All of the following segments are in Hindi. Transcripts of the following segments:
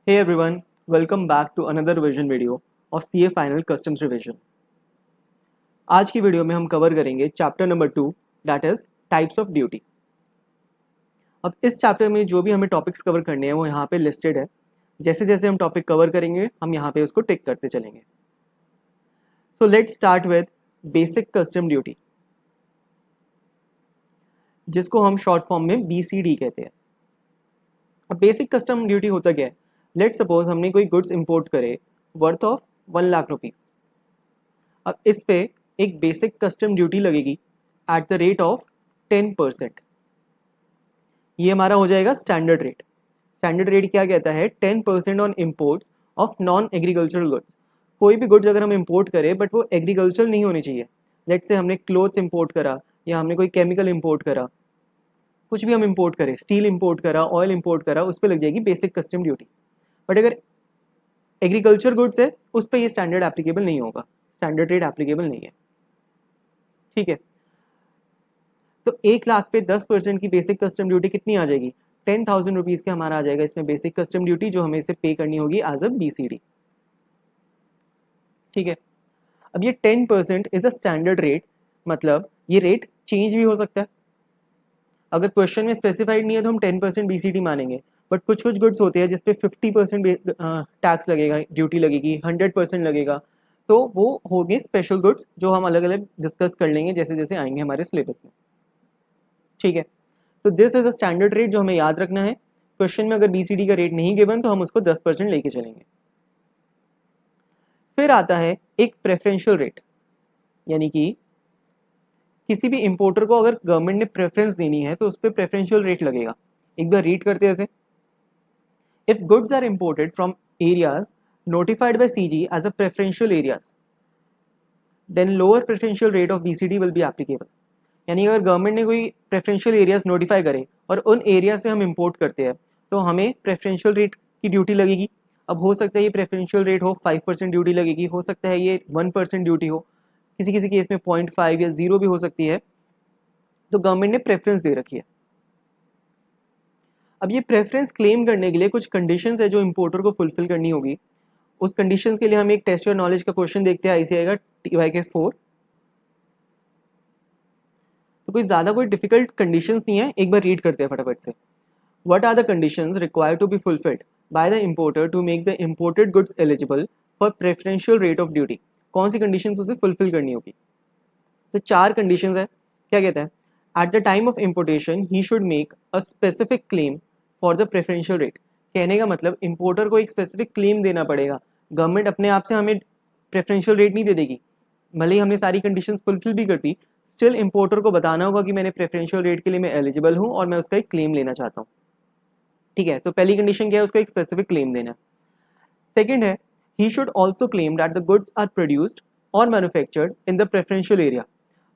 Hey everyone, welcome back to another revision video of CA Final Customs Revision. आज की वीडियो में हम कवर करेंगे chapter number 2 that is types of duties. अब इस चैप्टर में जो भी हमें टॉपिक्स कवर करने हैं वो यहाँ पे लिस्टेड है। जैसे जैसे हम टॉपिक कवर करेंगे हम यहाँ पे उसको टिक करते चलेंगे। So let's start with basic custom duty, जिसको हम शॉर्ट फॉर्म में BCD कहते हैं। अब बेसिक कस्टम ड्यूटी होता क्या है? लेट सपोज हमने कोई गुड्स इंपोर्ट करे वर्थ ऑफ 1,00,000 रुपीज़। अब इस पे एक बेसिक कस्टम ड्यूटी लगेगी एट द रेट ऑफ 10%। ये हमारा हो जाएगा स्टैंडर्ड रेट। स्टैंडर्ड रेट क्या कहता है? 10% on imports of non agricultural goods. कोई भी गुड्स अगर हम इम्पोर्ट करें बट वो एग्रीकल्चरल नहीं होनी चाहिए, लेट से हमने क्लोथ्स इम्पोर्ट करा या हमने कोई केमिकल इम्पोर्ट करा, कुछ भी हम इम्पोर्ट करें, स्टील इम्पोर्ट करा, ऑयल इम्पोर्ट करा, उस पर लग जाएगी बेसिक कस्टम ड्यूटी। बट अगर एग्रीकल्चर गुड्स है उस पर ये स्टैंडर्ड एप्लीकेबल नहीं होगा, स्टैंडर्ड रेट एप्लीकेबल नहीं है। ठीक है, तो 1,00,000 पे 10% की बेसिक कस्टम ड्यूटी कितनी आ जाएगी? 10,000 रुपीज़ के हमारा आ जाएगा इसमें बेसिक कस्टम ड्यूटी, जो हमें इसे पे करनी होगी एज अ BCD। ठीक है, अब ये 10% इज अ स्टैंडर्ड रेट, मतलब ये रेट चेंज भी हो सकता है। अगर क्वेश्चन में स्पेसिफाइड नहीं है तो हम 10% BCD मानेंगे, बट कुछ कुछ गुड्स होते हैं जिसपे 50% टैक्स लगेगा, ड्यूटी लगेगी, 100% लगेगा, तो वो होंगे स्पेशल गुड्स जो हम अलग अलग डिस्कस कर लेंगे जैसे जैसे आएंगे हमारे सिलेबस में। ठीक है, तो this is a standard rate जो हमें याद रखना है। क्वेश्चन में अगर BCD का रेट नहीं गिवन तो हम उसको 10% लेके चलेंगे। फिर आता है एक प्रेफरेंशियल रेट, यानी कि किसी भी इंपोर्टर को अगर गवर्नमेंट ने प्रेफरेंस देनी है तो उस पर प्रेफरेंशियल रेट लगेगा। एक बार रीड करते हैं ऐसे, if goods are imported from areas notified by CG as a preferential areas then lower preferential rate of BCD will be applicable. यानी अगर गवर्नमेंट ने कोई प्रेफरेंशियल एरियाज नोटिफाई करे और उन एरिया से हम इंपोर्ट करते हैं तो हमें प्रेफरेंशियल रेट की ड्यूटी लगेगी। अब हो सकता है ये प्रेफरेंशियल रेट हो 5% ड्यूटी लगेगी, हो सकता है ये 1% ड्यूटी हो, किसी किसी केस में 0.5 या 0 भी हो सकती है। तो गवर्नमेंट ने प्रेफरेंस दे रखी है। अब ये प्रेफरेंस क्लेम करने के लिए कुछ कंडीशंस है जो इंपोर्टर को फुलफिल करनी होगी। उस कंडीशंस के लिए हम एक टेस्ट योर नॉलेज का क्वेश्चन देखते हैं, ऐसे आएगा TYK 4। तो कोई डिफिकल्ट कंडीशंस नहीं है, एक बार रीड करते हैं फटाफट से। What are the conditions required to be fulfilled by the importer to make the imported goods eligible for preferential rate of duty? कौन सी कंडीशंस उसे फुलफिल करनी होगी? तो 4 कंडीशंस है। क्या कहता है? Eight the time of importation he should make a specific claim for the preferential rate. कहने का मतलब इंपोर्टर को एक स्पेसिफिक क्लेम देना पड़ेगा। गवर्नमेंट अपने आप से हमें प्रेफरेंशियल रेट नहीं दे देगी, भले ही हमने सारी कंडीशंस फुलफिल भी कर दी, स्टिल इंपोर्टर को बताना होगा कि मैंने प्रेफरेंशियल रेट के लिए मैं एलिजिबल हूँ और मैं उसका एक क्लेम लेना चाहता हूँ। ठीक है, तो पहली कंडीशन क्या है? उसका एक स्पेसिफिक क्लेम देना। सेकेंड है, he should also claim that the goods are produced और manufactured in the preferential area.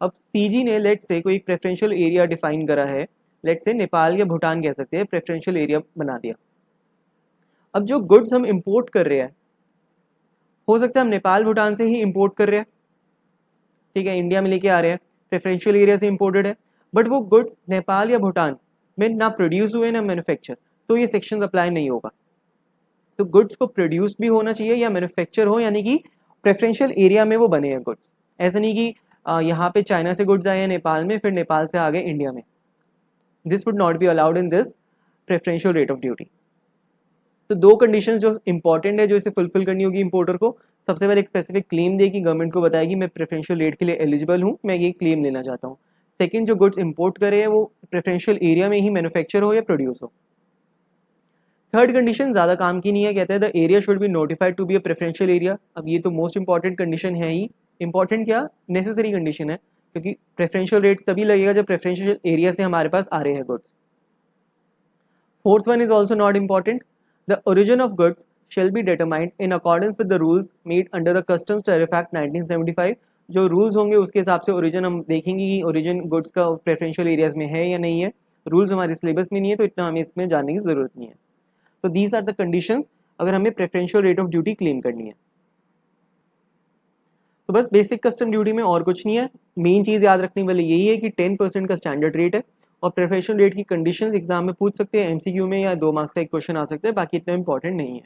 अब CG ने लेट से कोई प्रेफरेंशियल एरिया डिफाइन करा है, लेट से नेपाल या भूटान कह सकते हैं, प्रेफरेंशियल एरिया बना दिया। अब जो गुड्स हम इंपोर्ट कर रहे हैं, हो सकता है हम नेपाल भूटान से ही इंपोर्ट कर रहे हैं, ठीक है, इंडिया में लेके आ रहे हैं, प्रेफरेंशियल एरिया से इंपोर्टेड है, बट वो गुड्स नेपाल या भूटान में ना प्रोड्यूस हुए ना मैन्युफैक्चर, तो ये सेक्शन अप्लाई नहीं होगा। तो गुड्स को प्रोड्यूस भी होना चाहिए या मैन्युफैक्चर हो, यानी कि प्रेफरेंशियल एरिया में वो बने हैं गुड्स। ऐसा नहीं कि यहाँ पे चाइना से गुड्स आए हैं नेपाल में, फिर नेपाल से आ गए इंडिया में। This would not be allowed in this preferential rate of duty. तो 2 कंडीशन जो इंपॉर्टेंट है जो इसे फुलफिल करनी होगी इंपोर्टर को, सबसे पहले एक स्पेसिफिक क्लेम देगी, गवर्नमेंट को बताएगी मैं प्रेफरेंशियल रेट के लिए एलिजिबल हूँ, मैं ये क्लेम लेना चाहता हूँ। सेकंड, जो गुड्स इंपोर्ट करे हैं वो प्रेफरेंशियल एरिया में ही मैन्युफैक्चर हो या प्रोड्यूस हो। थर्ड कंडीशन ज़्यादा काम की नहीं है, कहते हैं the area should be notified to be a preferential area. अब ये तो मोस्ट इंपॉर्टेंट कंडीशन है ही, इंपॉर्टेंट क्या, नेसेसरी कंडीशन है, क्योंकि प्रेफरेंशियल रेट तभी लगेगा जब प्रेफरेंशियल एरिया से हमारे पास आ रहे हैं goods. Fourth one is also not important, the origin of goods shall be determined in accordance with the rules made under the customs tariff act 1975। जो रूल्स होंगे उसके हिसाब से ओरिजिन हम देखेंगे कि ओरिजिन गुड्स का प्रेफरेंशियल एरियाज में है या नहीं है। रूल्स हमारे सिलेबस में नहीं है तो इतना हमें इसमें जानने की जरूरत नहीं है। तो दीज आर द कंडीशंस अगर हमें preferential rate of duty claim करनी है। तो बस बेसिक कस्टम ड्यूटी में और कुछ नहीं है, मेन चीज़ याद रखने वाली यही है कि 10% का स्टैंडर्ड रेट है और प्रेफरेंशियल रेट की कंडीशंस एग्जाम में पूछ सकते हैं, MCQ में, या 2 मार्क्स का एक क्वेश्चन आ सकता है, बाकी इतना इंपॉर्टेंट नहीं है।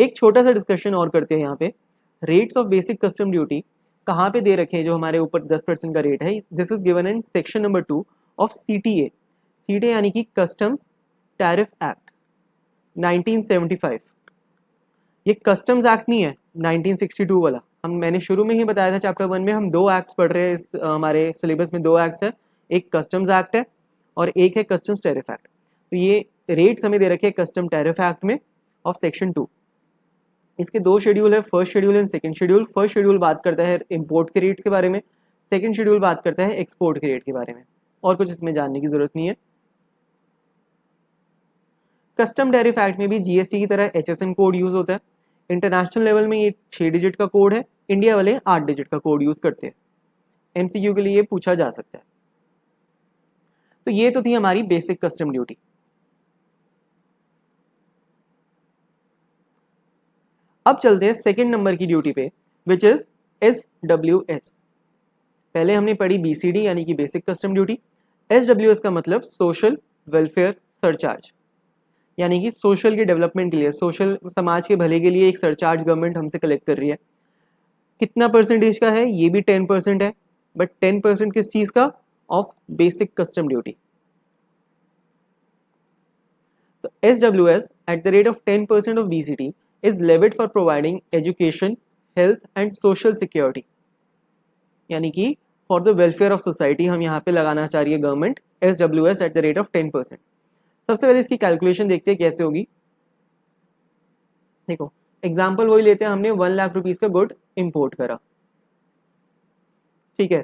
एक छोटा सा डिस्कशन और करते हैं यहाँ पे। Rates of basic custom duty कहाँ पे दे रखे हैं, जो हमारे ऊपर 10% का रेट है, this is given in section number 2 of CTA। CTA यानी कि कस्टम्स टैरिफ एक्ट 1975। ये कस्टम्स एक्ट नहीं है 1962 वाला। मैंने शुरू में ही बताया था चैप्टर 1 में हम 2 एक्ट्स पढ़ रहे हैं, इस हमारे सिलेबस में 2 एक्ट्स है, एक कस्टम्स एक्ट है और एक है कस्टम्स टैरिफ एक्ट। तो ये रेट्स हमें दे रखे हैं कस्टम टैरिफ एक्ट में ऑफ सेक्शन 2। इसके 2 शेड्यूल है, first schedule and second schedule. First schedule बात करता है इंपोर्ट के रेट्स के बारे में, सेकंड शेड्यूल बात करता है एक्सपोर्ट के रेट के बारे में। और कुछ इसमें जानने की जरूरत नहीं है। कस्टम टैरिफ एक्ट में भी GST की तरह HSN कोड यूज होता है। इंटरनेशनल लेवल में ये 6 डिजिट का कोड है, इंडिया वाले 8 डिजिट का कोड यूज करते हैं। MCQ के लिए पूछा जा सकता है। तो ये तो थी हमारी बेसिक कस्टम ड्यूटी। अब चलते हैं सेकंड नंबर की ड्यूटी पे, विच इज SWS। पहले हमने पढ़ी BCD यानी कि बेसिक कस्टम ड्यूटी। SWS का मतलब सोशल वेलफेयर सरचार्ज, यानी कि सोशल के डेवलपमेंट के लिए, सोशल समाज के भले के लिए एक सरचार्ज गवर्नमेंट हमसे कलेक्ट कर रही है। कितना परसेंटेज का है, ये भी 10% है, बट 10% किस चीज का, ऑफ बेसिक कस्टम ड्यूटी। तो SWS at the rate of 10% of BCD is levied for providing education, health and social security, यानी कि for the welfare of society हम यहाँ पे लगाना चाह रही है government SWS at the rate of 10%। सबसे पहले इसकी कैलकुलेशन देखते हैं कैसे होगी। देखो एग्जाम्पल वही लेते हैं, हमने 1 लाख रुपीज का गुड इंपोर्ट करा, ठीक है।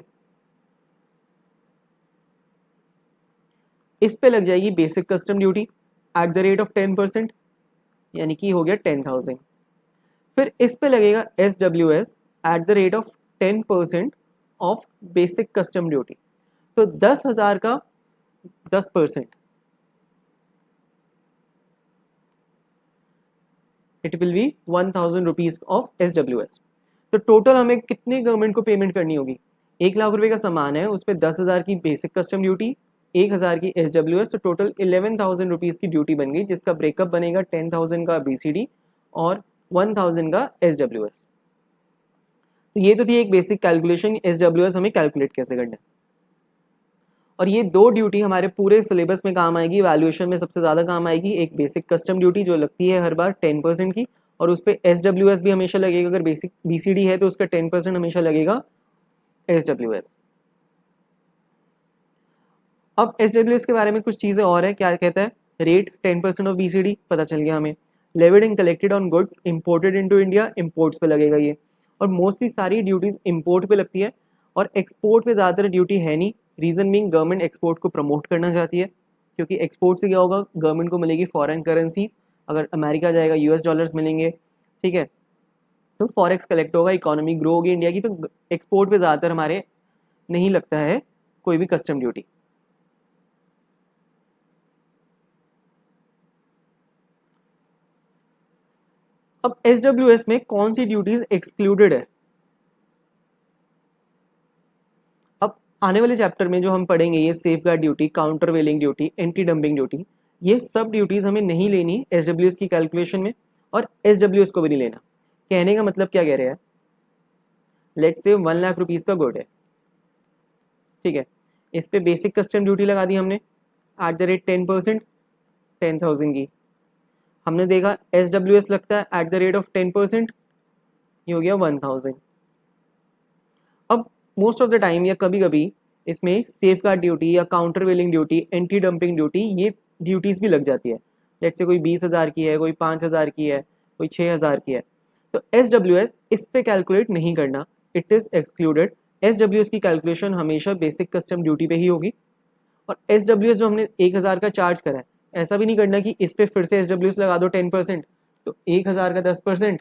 इस पे लग जाएगी basic custom duty at the rate of 10%, यानी कि हो गया 10,000। फिर इस पे लगेगा SWS at the rate of 10% of basic custom duty. तो 10,000 का 10%, it will be 1,000 rupees of SWS। तो टोटल हमें कितने गवर्नमेंट को पेमेंट करनी होगी, 1 लाख रुपए का सामान है, उस पर 10,000 की बेसिक कस्टम ड्यूटी, 1,000 की SWS, तो टोटल 11,000 रुपीज की ड्यूटी बन गई, जिसका ब्रेकअप बनेगा 10,000 का BCD और 1,000 का SWS। तो ये तो थी एक बेसिक कैलकुलेशन, SWS हमें कैलकुलेट कैसे करना है। और ये 2 ड्यूटी हमारे पूरे सिलेबस में काम आएगी, वैल्यूएशन में सबसे ज़्यादा काम आएगी। एक बेसिक कस्टम ड्यूटी जो लगती है हर बार 10% की, और उस पर SWS भी हमेशा लगेगा। अगर बेसिक BCD है तो उसका 10% हमेशा लगेगा SWS। अब SWS के बारे में कुछ चीज़ें और है, क्या कहता है, रेट 10% ऑफ BCD पता चल गया हमें। Levied and collected on goods imported into India, imports पे लगेगा ये। और मोस्टली सारी ड्यूटीज इंपोर्ट पे लगती है और एक्सपोर्ट पे ज़्यादातर ड्यूटी है नहीं। रीज़न मीन गवर्नमेंट एक्सपोर्ट को प्रमोट करना चाहती है, क्योंकि एक्सपोर्ट से क्या होगा, गवर्नमेंट को मिलेगी फॉरेन करेंसीज। अगर अमेरिका जाएगा US डॉलर्स मिलेंगे, ठीक है, तो फॉरेक्स कलेक्ट होगा, इकोनॉमी ग्रो होगी इंडिया की। तो एक्सपोर्ट पे ज़्यादातर हमारे नहीं लगता है कोई भी कस्टम ड्यूटी। अब SWS में कौन सी ड्यूटीज एक्सक्लूडेड है। अब आने वाले चैप्टर में जो हम पढ़ेंगे, ये सेफगार्ड ड्यूटी, काउंटर वेलिंग ड्यूटी, एंटी डंपिंग ड्यूटी, ये सब ड्यूटीज हमें नहीं लेनी SWS की कैलकुलेशन में, और SWS को भी नहीं लेना। कहने का मतलब क्या कह रहे हैं, लेट्स से 1 लाख रुपीज का गुड है, ठीक है, इस पे बेसिक कस्टम ड्यूटी लगा दी हमने एट द रेट 10%, 10,000 की। हमने देखा SWS लगता है एट द रेट ऑफ 10%, ये हो गया 1,000। अब मोस्ट ऑफ द टाइम या कभी कभी इसमें सेफ गार्ड ड्यूटी या काउंटर वेलिंग ड्यूटी, एंटी डंपिंग ड्यूटी, ये ड्यूटीज़ भी लग जाती है। लेट से कोई 20,000 की है, कोई 5,000 की है, कोई 6,000 की है, तो SWS इस पे कैलकुलेट नहीं करना, इट इज़ एक्सक्लूडेड। SWS की कैलकुलेशन हमेशा बेसिक कस्टम ड्यूटी पे ही होगी। और SWS जो हमने 1,000 का चार्ज करा है, ऐसा भी नहीं करना कि इस पे फिर से SWS लगा दो 10%, तो 1,000 का 10%,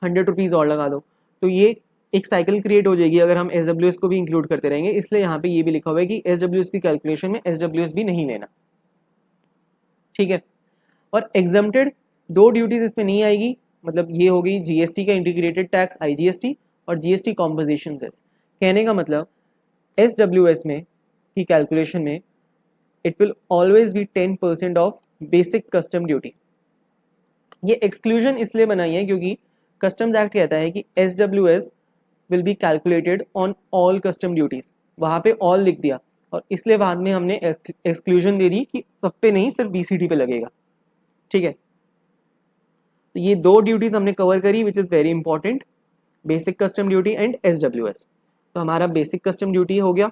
100 रुपीज़ और लगा दो, तो ये एक साइकिल क्रिएट हो जाएगी अगर हम SWS को भी इंक्लूड करते रहेंगे। इसलिए यहाँ पे ये भी लिखा हुआ है कि SWS की कैलकुलेशन में SWS भी नहीं लेना, ठीक है। और एग्जम्प्टेड 2 ड्यूटीज इसमें नहीं आएगी, मतलब ये हो गई GST का इंटीग्रेटेड टैक्स IGST और GST कॉम्पोजिशन सेस। कहने का मतलब SWS में की कैलकुलेशन में it will always be 10% of basic custom duty. ये एक्सक्लूजन इसलिए बनाई है क्योंकि कस्टम्स एक्ट कहता है कि SWS will be calculated on all custom duties, वहाँ पे ऑल लिख दिया और इसलिए बाद में हमने एक्सक्लूजन दे दी कि सब पे नहीं, सिर्फ BCD पे लगेगा। ठीक है, तो ये दो ड्यूटीज हमने कवर करी which is very important, basic custom duty and SWS। तो हमारा बेसिक कस्टम ड्यूटी हो गया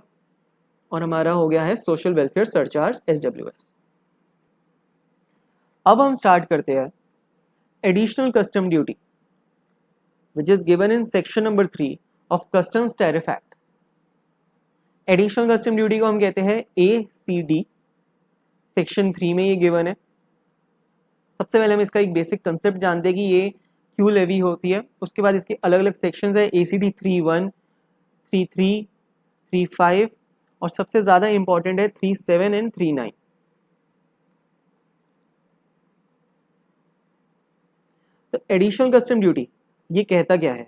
और हमारा हो गया है सोशल वेलफेयर सरचार्ज SWS। अब हम स्टार्ट करते हैं additional custom duty which is given in section number 3 of Customs Tariff Act। Additional custom duty को हम कहते हैं ACD, सेक्शन 3 में ये गिवन है। सबसे पहले हम इसका एक बेसिक कंसेप्ट जानते हैं कि ये क्यों लेवी होती है, उसके बाद इसके अलग अलग सेक्शंस है ACD 3.1, 3.3, 3.5 और सबसे ज़्यादा इंपॉर्टेंट है 3.7 एंड 3.9। तो एडिशनल कस्टम ड्यूटी ये कहता क्या है?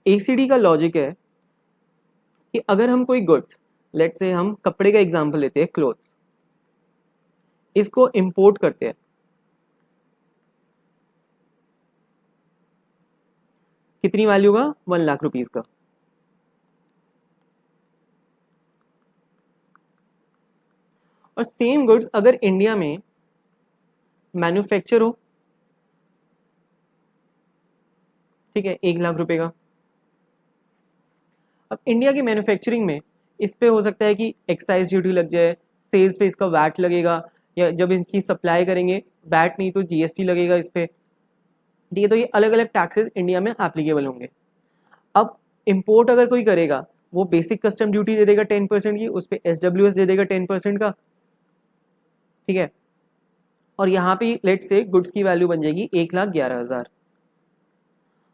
ACD का लॉजिक है कि अगर हम कोई गुड्स, लेट्स से हम कपड़े का एग्जांपल लेते हैं, क्लोथ्स, इसको इंपोर्ट करते हैं, कितनी वैल्यू का? 1 लाख रुपीस का। और सेम गुड्स अगर इंडिया में मैन्युफैक्चर हो, ठीक है, 1 लाख रुपए का। अब इंडिया की मैन्युफैक्चरिंग में इस पे हो सकता है कि एक्साइज ड्यूटी लग जाए, सेल्स पे इसका वैट लगेगा, या जब इनकी सप्लाई करेंगे वैट नहीं तो GST लगेगा इस पे। ठीक है, तो ये अलग अलग टैक्सेस इंडिया में एप्लीकेबल होंगे। अब इंपोर्ट अगर कोई करेगा वो बेसिक कस्टम ड्यूटी दे देगा 10% की, उस पर SWS दे देगा 10% का। ठीक है, और यहाँ पे लेट से गुड्स की वैल्यू बन जाएगी 1,11,000।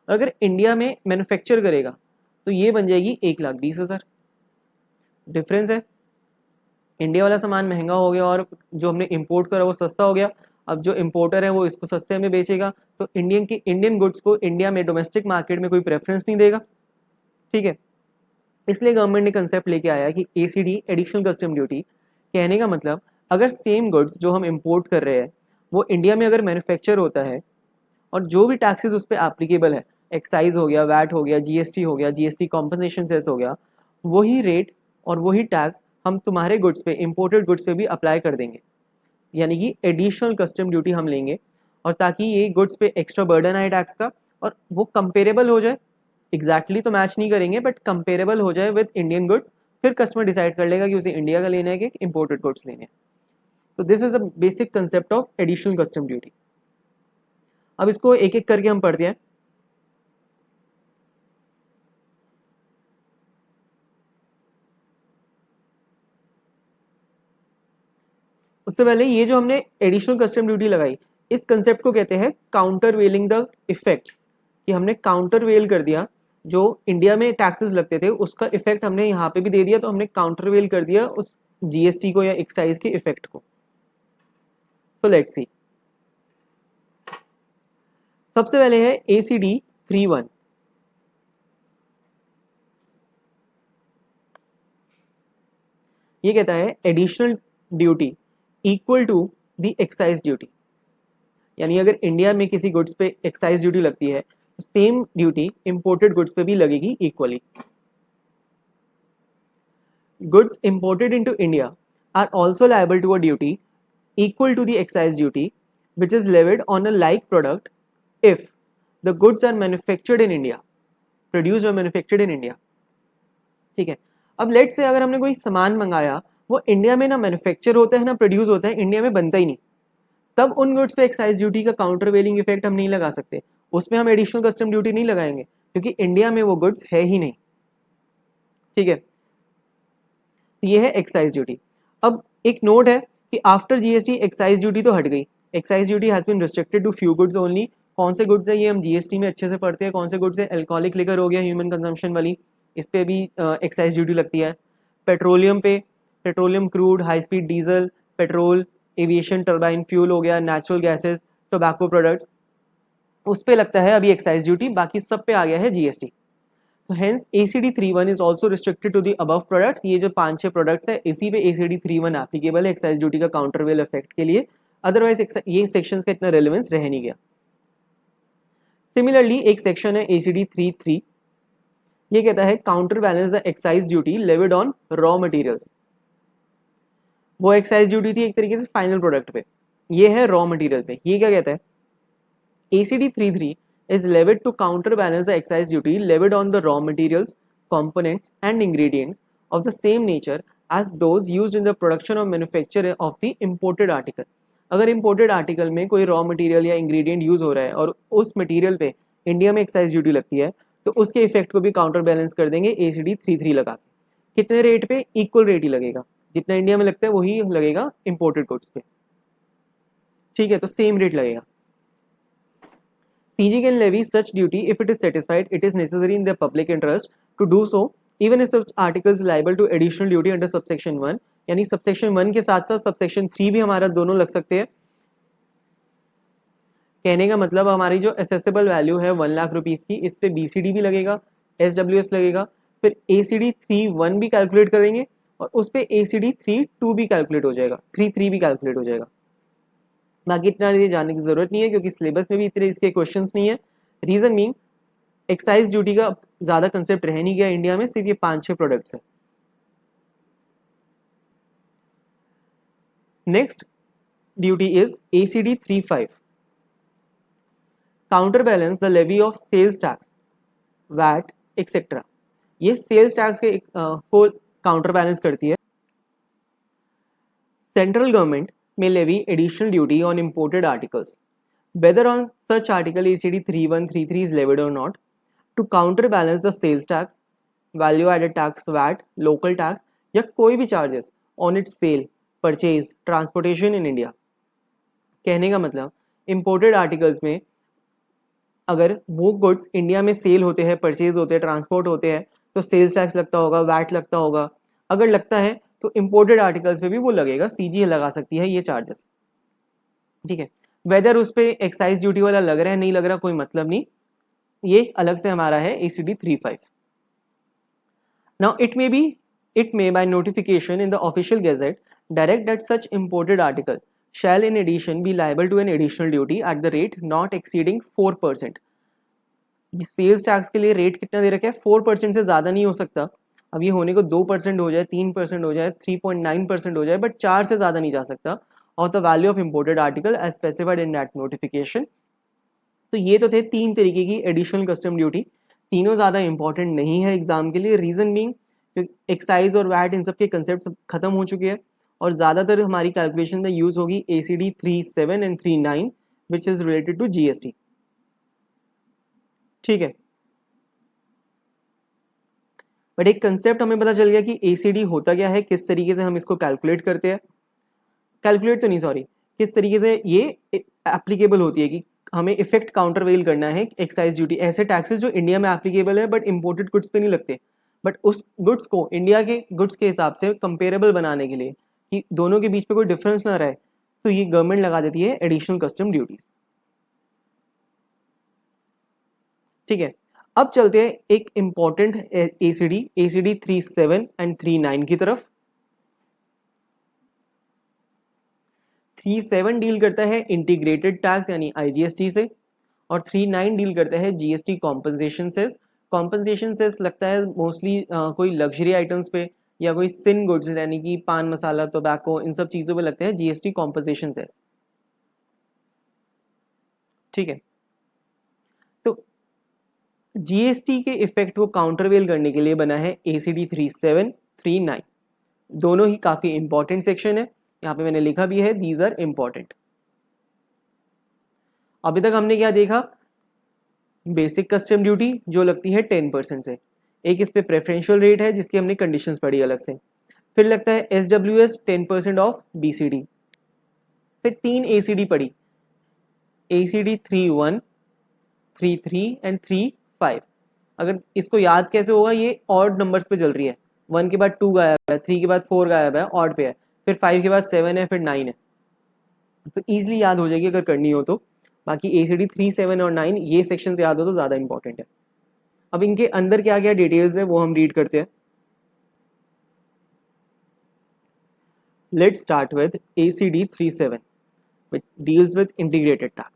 अगर इंडिया में मैन्युफैक्चर करेगा तो ये बन जाएगी 1,20,000। डिफरेंस है, इंडिया वाला सामान महंगा हो गया और जो हमने इंपोर्ट करा वो सस्ता हो गया। अब जो इंपोर्टर है वो इसको सस्ते में बेचेगा, तो इंडियन गुड्स को इंडिया में डोमेस्टिक मार्केट में कोई प्रेफरेंस नहीं देगा। ठीक है, इसलिए गवर्नमेंट ने कंसेप्ट लेके आया कि ACD, एडिशनल कस्टम ड्यूटी, कहने का मतलब अगर सेम गुड्स जो हम इंपोर्ट कर रहे हैं वो इंडिया में अगर मैन्युफैक्चर होता है और जो भी टैक्सेस उस पर एप्लीकेबल है, एक्साइज हो गया, वैट हो गया, GST हो गया, GST कॉम्पनसेशन सेस हो गया, वही रेट और वही टैक्स हम तुम्हारे गुड्स पे, इंपोर्टेड गुड्स पे भी अप्लाई कर देंगे। यानी कि एडिशनल कस्टम ड्यूटी हम लेंगे, और ताकि ये गुड्स पे एक्स्ट्रा बर्डन आए टैक्स का और वो कंपेरेबल हो जाए, एग्जैक्टली तो मैच नहीं करेंगे बट कंपेरेबल हो जाए विद इंडियन गुड्स, फिर कस्टमर डिसाइड कर लेगा कि उसे इंडिया का लेना है कि इंपोर्टेड गुड्स लेने हैं। तो this is a basic concept of additional custom duty. अब इसको एक एक करके हम पढ़ते हैं। उससे पहले ये जो हमने एडिशनल कस्टम ड्यूटी लगाई, इस कंसेप्ट को कहते हैं काउंटर वेलिंग द इफेक्ट, कि हमने काउंटर वेल कर दिया, जो इंडिया में टैक्सेस लगते थे उसका इफेक्ट हमने यहाँ पे भी दे दिया, तो हमने काउंटर वेल कर दिया उस GST को या एक्साइज के इफेक्ट को। सो लेट्स सी, सबसे पहले है ACD 3.1। ये कहता है additional duty equal to the excise duty, यानी अगर इंडिया में किसी गुड्स पे एक्साइज ड्यूटी लगती है तो सेम ड्यूटी इंपोर्टेड गुड्स पे भी लगेगी equally. Goods imported into India are also liable to a duty equal to the excise duty which is levied on a like product if the goods are manufactured in India, produced or manufactured in India। ठीक है, अब लेट से अगर हमने कोई सामान मंगाया वो इंडिया में ना मैन्युफैक्चर होता है ना प्रोड्यूस होता है, इंडिया में बनता ही नहीं, तब उन गुड्स पे एक्साइज ड्यूटी का काउंटर वेलिंग इफेक्ट हम नहीं लगा सकते, उसमें हम एडिशनल कस्टम ड्यूटी नहीं लगाएंगे क्योंकि इंडिया में वो गुड्स है ही नहीं। ठीक है, ये है एक्साइज ड्यूटी। अब एक नोट है कि आफ्टर GST एक्साइज ड्यूटी तो हट गई, excise duty has been restricted to few goods only. कौन से गुड्स है ये हम GST में अच्छे से पढ़ते हैं, कौन से गुड्स है, अल्कोहलिक लिकर हो गया, ह्यूमन कंजम्पशन वाली, इस पे भी एक्साइज ड्यूटी लगती है। पेट्रोलियम पे, petroleum crude, high speed diesel, petrol, aviation turbine fuel हो गया, नेचुरल गैसेज, टोबैको प्रोडक्ट्स, उस पे लगता है अभी एक्साइज ड्यूटी, बाकी सब पे आ गया है GST। तो hence ACD31 is also restricted to the above products. ये जो 5-6 प्रोडक्ट्स है इसी पे ACD31 एप्लीकेबल है एक्साइज ड्यूटी का काउंटरवेल इफेक्ट के लिए, अदरवाइज ये सेक्शन का इतना रेलेवेंस रह नहीं गया। सिमिलरली एक सेक्शन है ACD33, ये कहता है counter balance the excise duty levied on raw materials. वो एक्साइज ड्यूटी थी एक तरीके से फाइनल प्रोडक्ट पे, ये है रॉ मटेरियल पे। ये क्या कहता है, ACD33 is levied to counterbalance the excise duty levied on the raw materials, components and ingredients of the same nature as those used in the production or manufacture of the imported article। अगर imported article में कोई raw material या ingredient यूज हो रहा है और उस material पे इंडिया में एक्साइज ड्यूटी लगती है तो उसके इफेक्ट को भी काउंटर बैलेंस कर देंगे ACD33 लगा के। कितने रेट पे, इक्वल रेट ही लगेगा, जितना इंडिया में लगता है वही लगेगा इंपोर्टेड गुड्स पे। ठीक है, तो सेम रेट लगेगा। CG can levy such duty if it is satisfied it is necessary in the public interest to do so, even if such articles liable to additional duty under subsection 1। यानी subsection 1 के साथ साथ subsection 3 भी हमारा दोनों लग सकते हैं। कहने का मतलब हमारी जो असेसेबल वैल्यू है 1 लाख रुपीस की, इस पे BCD भी लगेगा, SWS लगेगा, फिर ACD31 भी कैलकुलेट करेंगे और उस पे ACD32 भी कैलकुलेट हो जाएगा, 33 भी कैलकुलेट हो जाएगा। बाकी इतना जानने की जरूरत नहीं है क्योंकि सिलेबस में भी इतने इसके क्वेश्चंस नहीं है। रीजन मीन एक्साइज ड्यूटी का ज्यादा कंसेप्ट रह नहीं गया इंडिया में, सिर्फ ये 5-6 प्रोडक्ट्स है। Next duty is ACD35, counter balance the levy of sales tax, VAT etcetera. ये सेल्स टैक्स के को काउंटर बैलेंस करती है। Central government may levy additional duty on imported articles, whether on such article ACD3133 is levied or not, to counterbalance the sales tax, value added tax, VAT, local tax या कोई भी charges on its sale, purchase, transportation in India। कहने का मतलब imported articles में अगर वो गुड्स इंडिया में सेल होते हैं, परचेज होते हैं, ट्रांसपोर्ट होते हैं तो सेल्स टैक्स लगता होगा, वैट लगता होगा। अगर लगता है तो इंपोर्टेड आर्टिकल्स पे भी वो लगेगा, CG लगा सकती है ये चार्जेस। ठीक है, वेदर उस पे एक्साइज ड्यूटी वाला लग रहा है नहीं लग रहा कोई मतलब नहीं, ये अलग से हमारा है ACD35। Now it may by notification in the official gazette direct that such imported article shall in addition be liable to an additional duty at the rate not exceeding 4%। Sales tax के लिए रेट कितना दे रखा है, 4% से ज्यादा नहीं हो सकता। अब ये होने को 2% हो जाए, 3% हो जाए, 3.9% हो जाए, बट 4 से ज्यादा नहीं जा सकता। और the value of imported article as specified in that notification. तो ये तो थे 3 तरीके की एडिशनल कस्टम ड्यूटी, तीनों ज्यादा इंपॉर्टेंट नहीं है एग्जाम के लिए। रीजन बीइंग एक्साइज और वैट इन सब के कंसेप्ट खत्म हो चुके हैं और ज्यादातर हमारी कैलकुलेशन में यूज होगी ACD37 and 39 which is related to GST। ठीक है, बट एक कंसेप्ट हमें पता चल गया कि ACD होता क्या है, किस तरीके से हम इसको कैलकुलेट करते हैं, कैलकुलेट तो नहीं सॉरी, किस तरीके से ये एप्लीकेबल होती है कि हमें इफेक्ट काउंटरवेल करना है एक्साइज ड्यूटी, ऐसे टैक्सेस जो इंडिया में एप्लीकेबल है बट इंपोर्टेड गुड्स पे नहीं लगते, बट उस गुड्स को इंडिया के गुड्स के हिसाब से कंपेरेबल बनाने के लिए कि दोनों के बीच पे कोई डिफरेंस ना रहे, तो ये गवर्नमेंट लगा देती है एडिशनल कस्टम ड्यूटीज। ठीक है, अब चलते हैं एक इंपॉर्टेंट ACD37 एंड 39 की तरफ। 37 डील करता है इंटीग्रेटेड टैक्स यानी IGST से और 39 डील करता है GST compensation cess. Compensation cess लगता है मोस्टली कोई लग्जरी आइटम्स पे या कोई सिन गुड्स यानी कि पान मसाला, टोबैको, इन सब चीजों पे लगता है GST कॉम्पनसेशन सेस। ठीक है, तो GST के इफेक्ट को काउंटरवेल करने के लिए बना है ACD37, 39। दोनों ही काफी इंपॉर्टेंट सेक्शन है, यहाँ पे मैंने लिखा भी है दीज आर इंपॉर्टेंट। अभी तक हमने क्या देखा, बेसिक कस्टम ड्यूटी जो लगती है 10% से, एक इस पे प्रेफरेंशियल रेट है जिसकी हमने कंडीशंस पढ़ी अलग से, फिर लगता है SWS 10% ऑफ BCD, फिर 3 ACD पढ़ी, ACD31, 33 एंड 35। अगर इसको याद कैसे होगा, ये ऑड नंबर्स पे चल रही है, 1 के बाद 2 गायब है, 3 के बाद 4 गायब है, ऑड पे है, फिर 5 के बाद 7 है, फिर 9 है, तो ईजिली याद हो जाएगी अगर करनी हो तो। बाकी ACD 3, 7 और 9 ये सेक्शन याद हो तो ज़्यादा इंपॉर्टेंट है। अब इनके अंदर क्या क्या डिटेल्स है वो हम रीड करते हैं. Let's start with ACD 37, which deals with integrated tax.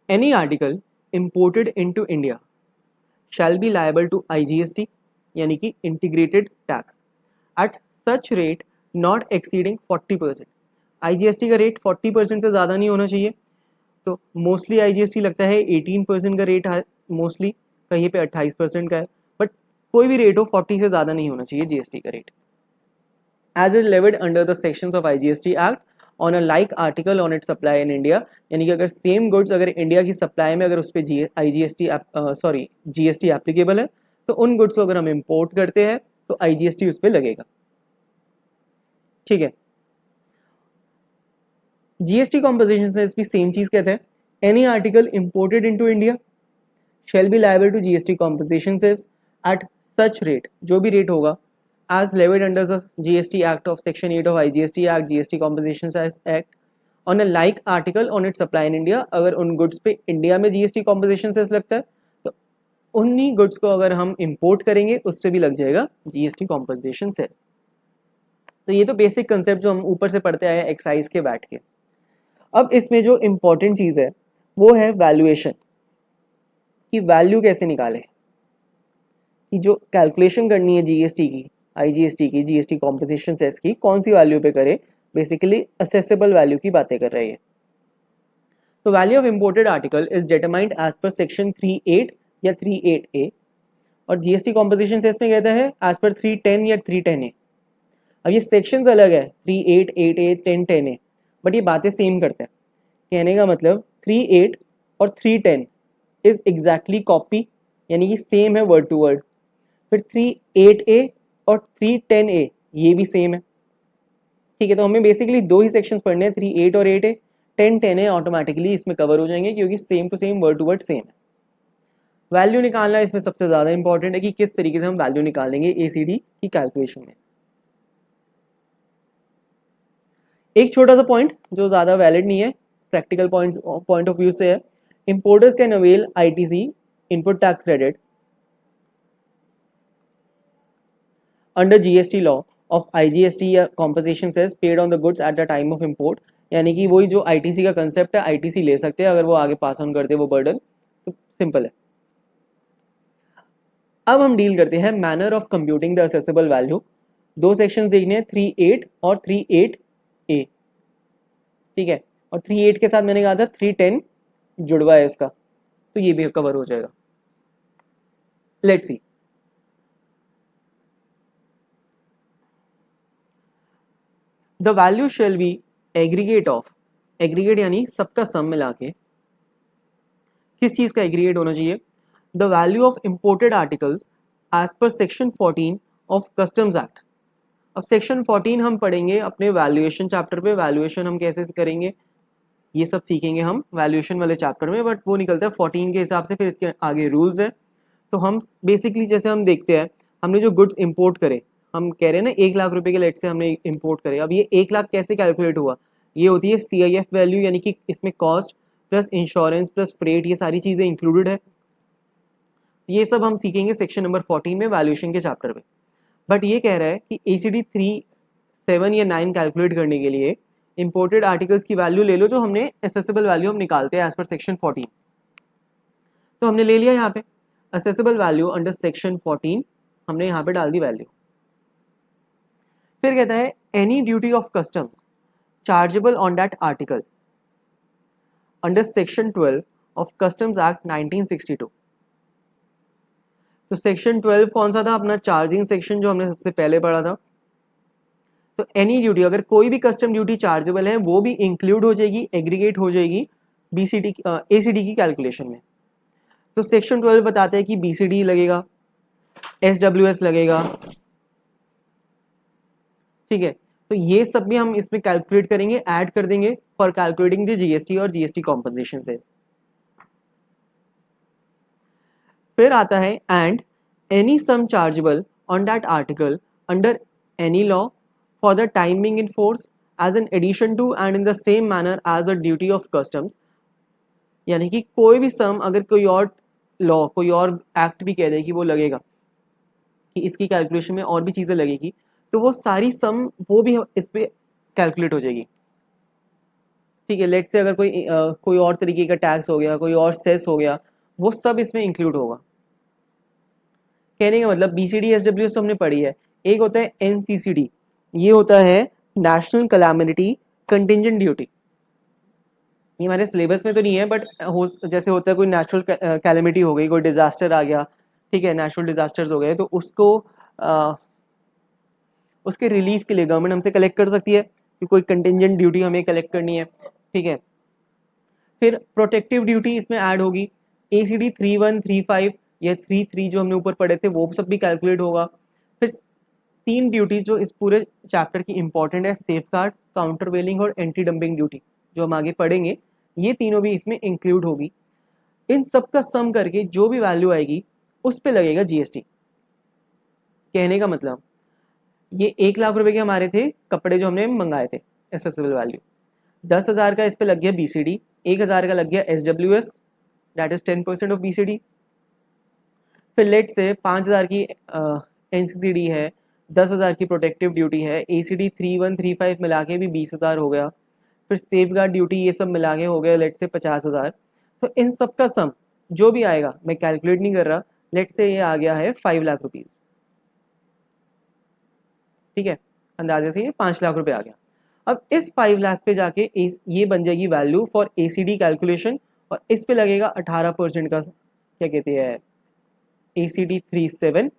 Any article imported into India shall be liable to IGST, यानी कि integrated tax, at such rate not exceeding 40%. IGST का रेट 40% से ज़्यादा नहीं होना चाहिए. तो मोस्टली IGST लगता है 18% का रेट है, मोस्टली कहीं पे 28% का है, बट कोई भी रेट हो 40 से ज़्यादा नहीं होना चाहिए GST का rate. As is levied under the sections of IGST Act on a like article on its supply in India, यानी कि अगर सेम गुड्स अगर इंडिया की सप्लाई में अगर उस पर GST एप्लीकेबल है तो उन गुड्स को अगर हम इंपोर्ट करते हैं तो IGST उस पर लगेगा. ठीक है. GST कॉम्पोजिशन से भी सेम चीज कहते हैं. Any article imported into India shall be liable to GST composition cess at such rate, जो भी रेट होगा as levied under the GST Act of Section 8 of IGST Act, GST Composition Act on a like article on its supply in India. अगर उन गुड्स पे इंडिया में GST कॉम्पोजिशन सेस लगता है तो उन्हीं गुड्स को अगर हम इंपोर्ट करेंगे उस पर भी लग जाएगा GST कॉम्पोजिशन सेस. तो ये तो बेसिक कंसेप्ट जो हम ऊपर से पढ़ते आए एक्साइज के बैठ के. अब इसमें जो इम्पोर्टेंट चीज़ है वो है वैल्यूएशन, कि वैल्यू कैसे निकाले, कि जो कैलकुलेशन करनी है GST की, IGST की, GST कॉम्पोजिशन सेस की, कौन सी वैल्यू पे करे. बेसिकली असेसेबल वैल्यू की बातें कर रही है. तो value of imported article is determined as पर सेक्शन 38 या 38A, और GST कॉम्पोजिशन सेस में कहता है एज पर 310 या 310A. अब ये सेक्शंस अलग है, 38, 8A, 10, 10A, बट ये बातें सेम करते हैं. कहने का मतलब 38 और 310 इज एग्जैक्टली कॉपी, यानी कि सेम है वर्ड टू वर्ड. फिर 38A और 310A ये भी सेम है. ठीक है. तो हमें बेसिकली दो ही सेक्शंस पढ़ने हैं, 38 और 8A. 10, 10A ऑटोमेटिकली इसमें कवर हो जाएंगे क्योंकि same to same word to word same है. वैल्यू निकालना इसमें सबसे ज़्यादा इंपॉर्टेंट है कि किस तरीके से हम वैल्यू निकालेंगे ACD की कैलकुलेशन में. एक छोटा सा पॉइंट जो ज़्यादा वैलिड नहीं है, प्रैक्टिकल पॉइंट ऑफ व्यू से है. Importers can avail ITC input tax credit under GST law of IGST या composition cess paid on the goods at the time of import. यानी कि वही जो ITC का कंसेप्ट है, ITC ले सकते हैं अगर वो आगे पास ऑन करते वो बर्डन. तो सिंपल है. अब हम डील करते हैं manner of computing the accessible value. दो सेक्शंस देखने हैं, 38 और 38A. ठीक है. और 38 के साथ मैंने कहा था 310 जुड़वा है इसका, तो ये भी कवर हो जाएगा. Let's see. The value shall be aggregate of, aggregate यानी सबका सम मिला के. किस चीज का एग्रीगेट होना चाहिए? The value of imported articles as पर सेक्शन 14 ऑफ कस्टम्स एक्ट. अब सेक्शन 14 हम पढ़ेंगे अपने वैल्यूएशन चैप्टर पे. वैल्यूएशन हम कैसे करेंगे ये सब सीखेंगे हम वैल्यूएशन वाले चैप्टर में, बट वो निकलता है 14 के हिसाब से. फिर इसके आगे रूल्स है. तो हम बेसिकली जैसे हम देखते हैं, हमने जो गुड्स इंपोर्ट करे, हम कह रहे हैं ना 1 लाख रुपए के लेट से हमने इंपोर्ट करे. अब ये 1 लाख कैसे कैलकुलेट हुआ? ये होती है CIF वैल्यू, यानी कि इसमें cost plus insurance plus freight ये सारी चीज़ें इंक्लूडेड है. ये सब हम सीखेंगे सेक्शन नंबर 14 में वैल्यूएशन के चैप्टर में. बट ये कह रहा है कि ACD 3, 7 या 9 कैलकुलेट करने के लिए इंपोर्टेड आर्टिकल्स की वैल्यू ले लो, जो हमने एसेसेबल वैल्यू हम निकालते हैं एज पर सेक्शन 14. तो हमने ले लिया यहाँ पे असेसेबल वैल्यू अंडर सेक्शन 14, हमने यहाँ पे डाल दी वैल्यू. फिर कहता है any duty of customs chargeable on that article under section 12 of customs act 1962. तो सेक्शन 12 कौन सा था? अपना चार्जिंग सेक्शन जो हमने सबसे पहले पढ़ा था. तो एनी ड्यूटी, अगर कोई भी कस्टम ड्यूटी चार्जेबल है वो भी इंक्लूड हो जाएगी, एग्रीगेट हो जाएगी ACD की कैलकुलेशन में. तो सेक्शन 12 बताते हैं कि BCD लगेगा, SWS लगेगा. ठीक है. तो ये सब भी हम इसमें कैलकुलेट करेंगे, ऐड कर देंगे फॉर कैलकुलेटिंग द GST और GST कॉम्पोजिशन सेस. फिर आता है and any sum chargeable on that article under any law for the time being in force as an addition to and in the same manner as the duty of customs. यानी कि कोई भी सम अगर कोई और लॉ, कोई और एक्ट भी कह दे कि वो लगेगा, कि इसकी कैलकुलेशन में और भी चीज़ें लगेगी, तो वो सारी सम वो भी इस पर कैलकुलेट हो जाएगी। ठीक है, लेट से अगर कोई और तरीके का टैक्स हो गया, कोई और सेस हो गया, वो सब इसमें इंक्लूड होगा। कहने का मतलब बीसीडी एसडब्ल्यू तो हमने पढ़ी है, एक होता है एनसीसीडी, ये होता है नेशनल कैलामिटी कंटिजेंट ड्यूटी। ये हमारे सिलेबस में तो नहीं है, बट जैसे होता है कोई नेचुरल कैलेमिटी हो गई, कोई डिजास्टर आ गया, ठीक है, नेचुरल डिजास्टर्स हो गए, तो उसको उसके रिलीफ के लिए गवर्नमेंट हमसे कलेक्ट कर सकती है कि कोई कंटिजेंट ड्यूटी हमें कलेक्ट करनी है। ठीक है, फिर प्रोटेक्टिव ड्यूटी इसमें ऐड होगी, ACD 3135 या 33 जो हमने ऊपर पढ़े थे वो सब भी कैलकुलेट होगा। फिर तीन ड्यूटी जो इस पूरे चैप्टर की इंपॉर्टेंट है, सेफ गार्ड, काउंटर वेलिंग और एंटी डंपिंग ड्यूटी, जो हम आगे पढ़ेंगे, ये तीनों भी इसमें इंक्लूड होगी। इन सब का सम करके जो भी वैल्यू आएगी उस पे लगेगा जीएसटी। कहने का मतलब ये 1 लाख रुपए के हमारे थे कपड़े जो हमने मंगाए थे, एसेसिबल वैल्यू, 10,000 का इस पे लग गया बीसीडी, 1,000 का लग गया SWS, that is 10% of BCD. फिर लेट से 5,000 की एनसीसीडी है, 10,000 की प्रोटेक्टिव ड्यूटी है, ACD 3135 मिला के भी 20,000 हो गया, फिर सेफ गार्ड ड्यूटी, ये सब मिला के हो गया लेट से 50,000। तो इन सब का सम जो भी आएगा, मैं कैलकुलेट नहीं कर रहा, लेट से ये आ गया है 5 लाख रुपीज। ठीक है, अंदाजे से ये 5 लाख रुपए आ गया। अब इस 5 लाख पे जाके ये बन जाएगी वैल्यू फॉर ACD कैलकुलेशन, और इस पे लगेगा 18% का, क्या कहते हैं, ACD 37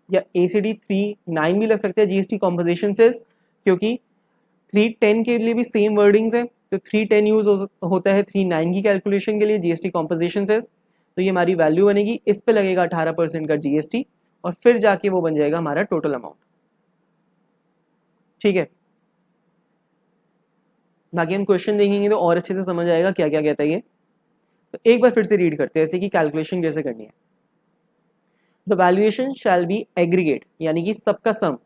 या ACD 39 भी लग सकता है, जीएसटी कॉम्पोजिशन सेस, क्योंकि 310 के लिए भी सेम वर्डिंग्स है, तो 310 यूज होता है 39 की कैलकुलेशन के लिए जीएसटी कॉम्पोजिशन सेस। तो ये हमारी वैल्यू बनेगी, इस पे लगेगा 18% का जीएसटी, और फिर जाके वो बन जाएगा हमारा टोटल अमाउंट। ठीक है, बाकी हम क्वेश्चन देखेंगे तो और अच्छे से समझ आएगा क्या क्या कहता है ये। तो एक बार फिर से रीड करते हैं, ऐसे कि कैलकुलेशन कैसे करनी है। The valuation shall be aggregate, यानी कि सबका sum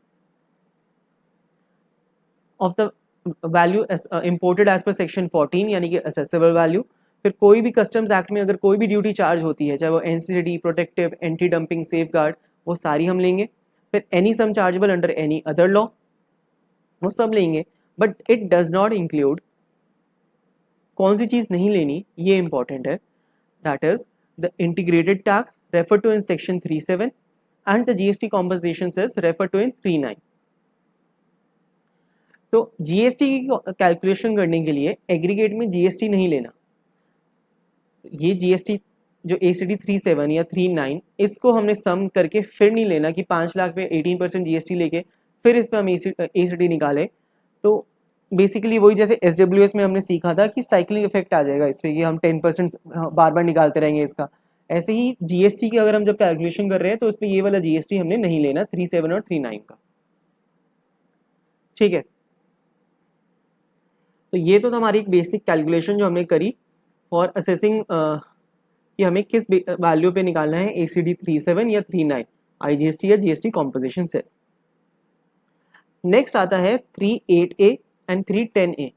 of the value imported as पर सेक्शन 14, यानी कि असेसेबल वैल्यू। फिर कोई भी कस्टम्स एक्ट में अगर कोई भी ड्यूटी चार्ज होती है, चाहे वो NCD, protective, anti dumping, safeguard, वो सारी हम लेंगे। फिर any sum chargeable under any other law, वो सब लेंगे, but it does not include, कौन सी चीज़ नहीं लेनी ये इंपॉर्टेंट है, that is the integrated tax refer to in section 37 and the GST compensation cess refer to in 39। तो जीएसटी की कैलकुलेशन करने के लिए एग्रीगेट में जीएसटी नहीं लेना, ये जीएसटी जो ACD 37 या 39, इसको हमने सम करके फिर नहीं लेना कि 5 लाख पे 18% जीएसटी लेके फिर इस पे हम ACD निकाले। तो बेसिकली वही जैसे SWS में हमने सीखा था कि साइक्लिंग इफेक्ट आ जाएगा इस पे, कि हम 10% बार बार निकालते रहेंगे इसका। ऐसे ही जीएसटी की अगर हम जब कैलकुलेशन कर रहे हैं तो इसमें ये वाला जीएसटी हमने नहीं लेना 37 और 39 का। ठीक है, तो ये तो हमारी एक बेसिक कैलकुलेशन जो हमने करी फॉर असेसिंग कि हमें किस वैल्यू पे निकालना है ACD 37 या 39, IGST या जीएसटी कॉम्पोजिशन सेस। नेक्स्ट आता है 38A and 310A,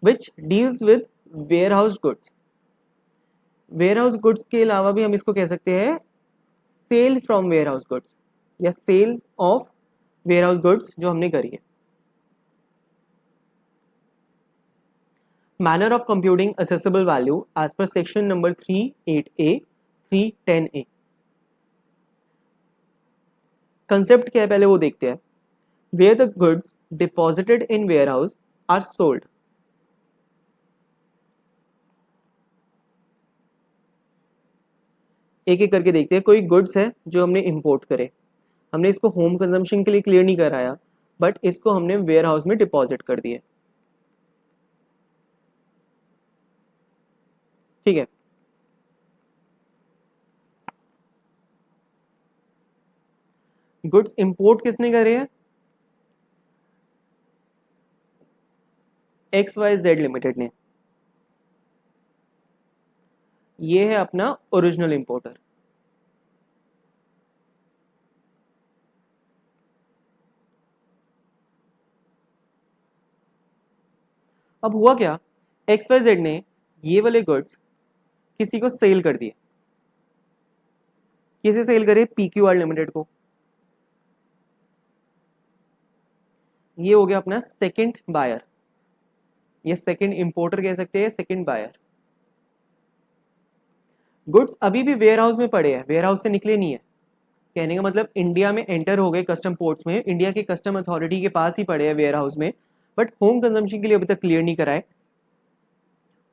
which deals with warehouse goods. Warehouse goods के अलावा भी हम इसको कह सकते हैं सेल फ्रॉम वेयरहाउस गुड्स, या सेल ऑफ वेयरहाउस गुड्स जो हमने करी है। Manner of computing assessable value as per section number 38A, 310A। Concept क्या है पहले वो देखते हैं। Where the goods deposited in warehouse are sold, एक एक करके देखते हैं। कोई गुड्स है जो हमने इंपोर्ट करे, हमने इसको होम कंजम्पशन के लिए क्लियर नहीं कराया, बट इसको हमने वेयर हाउस में डिपॉजिट कर दिए। ठीक है, गुड्स इंपोर्ट किसने करे हैं, XYZ लिमिटेड ने, ये है अपना ओरिजिनल इंपोर्टर। अब हुआ क्या, XYZ ने ये वाले गुड्स किसी को सेल कर दिए, किसे सेल करे, PQR लिमिटेड को। ये हो गया अपना सेकंड बायर, ये सेकंड इंपोर्टर कह सकते हैं, सेकंड बायर। गुड्स अभी भी वेयर हाउस में पड़े हैं, वेयर हाउस से निकले नहीं है, कहने का मतलब इंडिया में एंटर हो गए कस्टम पोर्ट्स में, इंडिया के कस्टम अथॉरिटी के पास ही पड़े हैं वेयर हाउस में, बट होम कंजम्पशन के लिए अभी तक क्लियर नहीं कराए,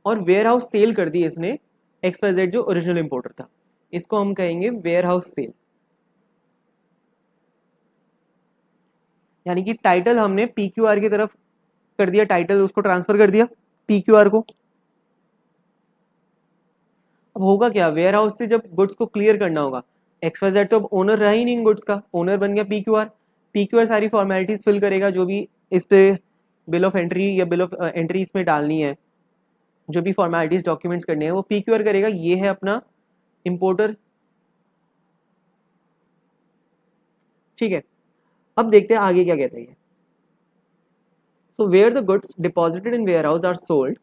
और वेयर हाउस सेल कर दी इसने XYZ जो ओरिजिनल इंपोर्टर था, इसको हम कहेंगे वेयर हाउस सेल। यानी कि टाइटल हमने PQR की तरफ कर दिया, टाइटल उसको ट्रांसफर कर दिया PQR को। अब होगा क्या, वेयर हाउस से जब गुड्स को क्लियर करना होगा, XYZ तो अब ओनर रहा ही नहीं गुड्स का, ओनर बन गया PQR। PQR सारी फॉर्मेलिटीज फिल करेगा, जो भी इस पे बिल ऑफ एंट्री या बिल ऑफ एंट्री इसमें डालनी है, जो भी फॉर्मेलिटीज डॉक्यूमेंट्स करने हैं वो PQR करेगा। ये है अपना इंपोर्टर, ठीक है। अब देखते हैं आगे क्या कहते हैं। So where the goods deposited in warehouse are sold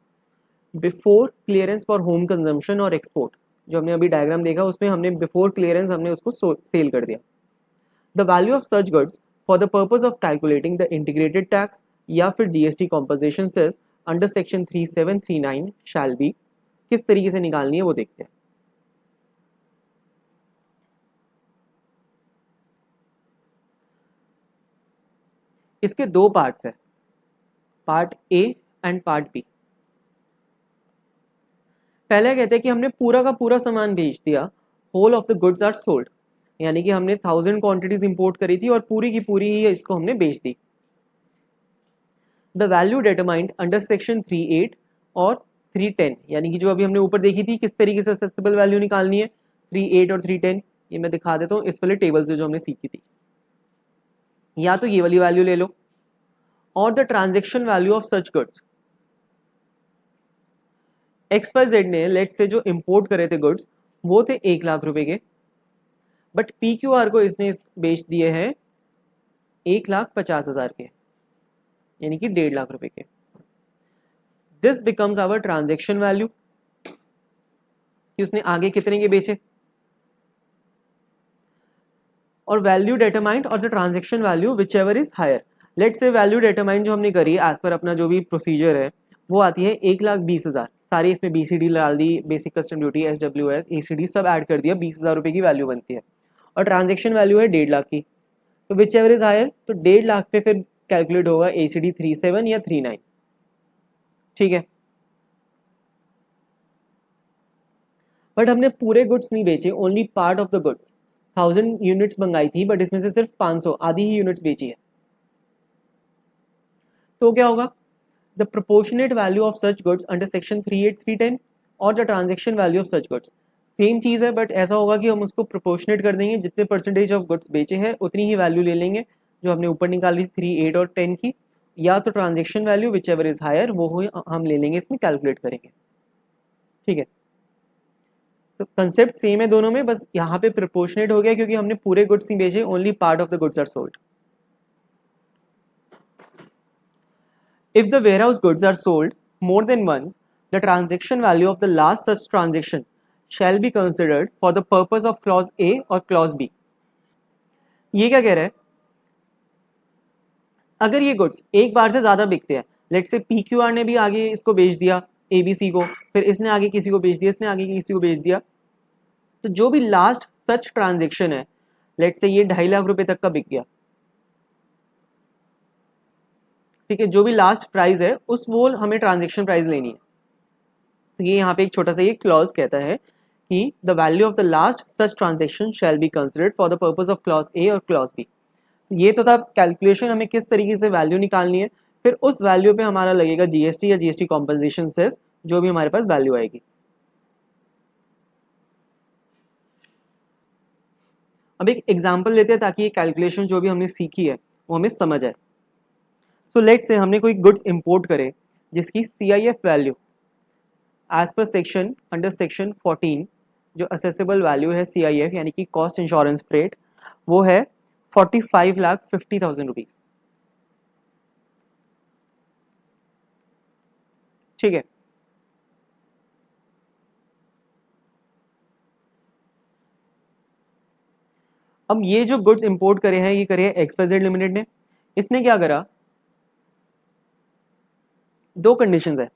before clearance for home consumption और एक्सपोर्ट, जो हमने अभी डायग्राम देखा उसमें हमने बिफोर क्लियरेंस हमने उसको सेल कर दिया। The value of such goods for the purpose of calculating the integrated tax या फिर GST composition cess under section 3739 shall be, किस तरीके से निकालनी है वो देखते हैं। इसके दो पार्ट्स है, part A and part B. पहले कहते हैं कि हमने पूरा का पूरा सामान बेच दिया, whole of the goods are sold, यानी कि हमने 1000 क्वांटिटीज इंपोर्ट करी थी और पूरी की पूरी ही इसको हमने बेच दी। The value determined under section 38 और 310, यानी कि जो अभी हमने ऊपर देखी थी किस तरीके से असेसिबल वैल्यू निकालनी है, 38 और 310, ये मैं दिखा देता हूँ इस वाले टेबल से जो हमने सीखी थी। या तो ये वाली वैल्यू ले लो, और the transaction value of such goods, XYZ ने लेट से जो इंपोर्ट करे थे गुड्स वो थे 1 लाख रुपए के, बट PQR को इसने बेच दिए हैं 1,50,000 के, यानी कि 1.5 लाख रुपए के। This becomes our transaction value, कि उसने आगे कितने के बेचे, और वैल्यू डिटरमाइंड और the transaction value which ever is higher. Let से वैल्यू डिटरमाइंड जो हमने करी एज पर अपना जो भी प्रोसीजर है वो आती है 1,20,000, सारी इसमें BCD डाल दी, basic custom duty, SWS, ACD सब ऐड कर दिया, 20,000 रुपए की वैल्यू बनती है, और ट्रांजेक्शन वैल्यू है 1.5 लाख की। तो विच एवर इज हायर, तो 1.5 लाख पे फिर कैलकुलेट होगा ACD 37 या 39, ठीक है। बट हमने पूरे गुड्स नहीं बेचे, only part of the goods, 1000 units मंगाई थी बट इसमें से सिर्फ 500, आधी ही यूनिट्स बेची है। तो क्या होगा, the proportionate value of such goods under section 38 310 और the transaction value of such goods, same चीज़ है बट ऐसा होगा कि हम उसको प्रोपोर्शनेट कर देंगे, जितने परसेंटेज ऑफ गुड्स बेचे हैं उतनी ही वैल्यू ले लेंगे जो हमने ऊपर निकाली 3, 8 और 10 की, या तो transaction value which ever is higher वो हम ले लेंगे, इसमें कैलकुलेट करेंगे, ठीक है। तो कंसेप्ट सेम है दोनों में, बस यहाँ पे प्रोपोर्शनेट हो गया क्योंकि हमने पूरे गुड्स नहीं बेचे, only part of the goods are sold. If the warehouse goods are sold more than once, the transaction value of the last such transaction shall be considered for the purpose of clause A or clause B। ये क्या कह रहा है, अगर ये गुड्स एक बार से ज्यादा बिकते हैं, लेट से PQR ने भी आगे इसको बेच दिया ABC को, फिर इसने आगे किसी को बेच दिया, इसने आगे किसी को बेच दिया, तो जो भी लास्ट सच ट्रांजेक्शन है, लेट से ये 2.5 लाख रुपए तक का बिक गया, ठीक है, जो भी लास्ट प्राइस है उस वो हमें ट्रांजेक्शन प्राइस लेनी है। तो ये यहाँ पे एक छोटा सा ये क्लॉज कहता है कि the value of the last such transaction shall be considered for the purpose of clause A और क्लॉज बी। ये तो था कैलकुलेशन, हमें किस तरीके से वैल्यू निकालनी है, फिर उस वैल्यू पे हमारा लगेगा GST या GST कॉम्पनसेशन सेस, जो भी हमारे पास वैल्यू आएगी। अब एक एग्जाम्पल लेते हैं ताकि ये कैलकुलेशन जो भी हमने सीखी है वो हमें समझ आए। सो लेट से हमने कोई गुड्स इंपोर्ट करे जिसकी CIF वैल्यू एज पर सेक्शन अंडर सेक्शन 14, जो असेसेबल वैल्यू है CIF यानी कि कॉस्ट इंश्योरेंस फ्रेट, वो है 45,50,000 रुपीज, ठीक है। अब ये जो गुड्स इंपोर्ट करे हैं ये करे हैं XYZ लिमिटेड ने। इसने क्या करा, दो कंडीशंस है,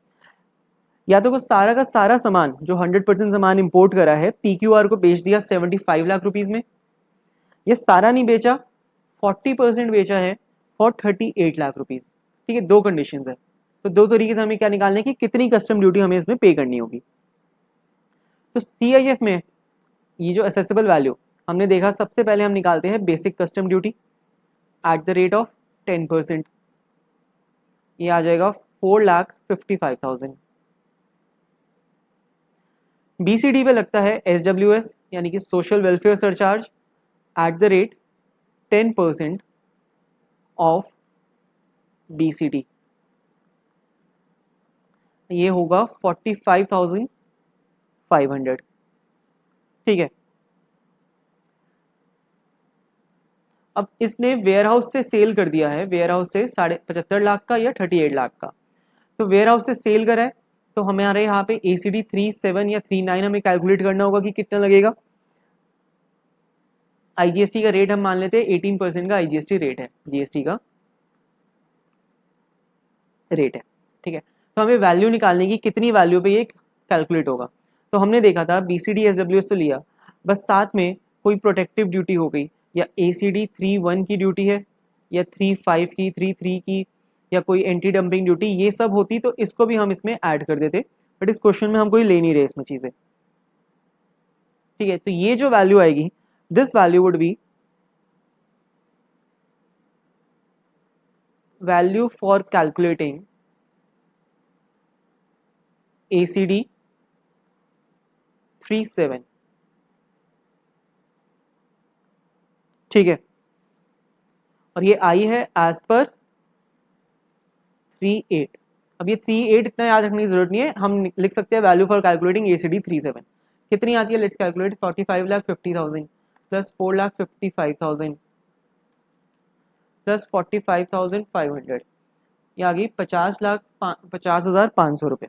या तो सारा का सारा सामान जो 100% सामान इंपोर्ट करा है PQR को बेच दिया 75 लाख रुपीज में, ये सारा नहीं बेचा, 40% बेचा है फॉर 38 लाख रुपीज। ठीक है, दो कंडीशंस है। तो दो तरीके से हमें क्या निकालना है कि कितनी कस्टम ड्यूटी हमें इसमें पे करनी होगी। तो CIF में ये जो असेसेबल वैल्यू हमने देखा, सबसे पहले हम निकालते हैं basic custom duty at the rate of 10%, ये आ जाएगा 4,55,000। BCD पे लगता है SWS यानी कि social welfare surcharge at the rate 10% of BCD, ये होगा 45,500। ठीक है, अब इसने वेयर हाउस से सेल कर दिया है, वेयर हाउस से 75.5 लाख का या 38 लाख का, तो वेयर हाउस से सेल करा है, तो हमारे यहाँ पे ACD 37 या 39 हमें कैलकुलेट करना होगा कि कितना लगेगा। IGST का रेट हम मान लेते हैं 18% का IGST रेट है, GST का रेट है। ठीक है, तो हमें वैल्यू निकालने की कितनी वैल्यू पे ये कैलकुलेट होगा। तो हमने देखा था BCD SWS तो लिया, बस साथ में कोई प्रोटेक्टिव ड्यूटी हो गई, या ACD 31 की ड्यूटी है, या 35 की, 33 की, या कोई एंटी डंपिंग ड्यूटी, ये सब होती तो इसको भी हम इसमें ऐड कर देते, बट इस क्वेश्चन में हम कोई ले नहीं रहे इसमें चीज़ें। ठीक है, तो ये जो वैल्यू आएगी, this value would be value for calculating ACD 37। ठीक है, और ये आई है एज पर 38। अब ये 38 इतना याद रखने की जरूरत नहीं है, हम लिख सकते हैं वैल्यू फॉर कैलकुलेटिंग ACD 37 कितनी आती है, लेट्स कैलकुलेट 45,50,000 प्लस 4,55,000 प्लस 45,500, ये आ गई 50,50,500 रुपये।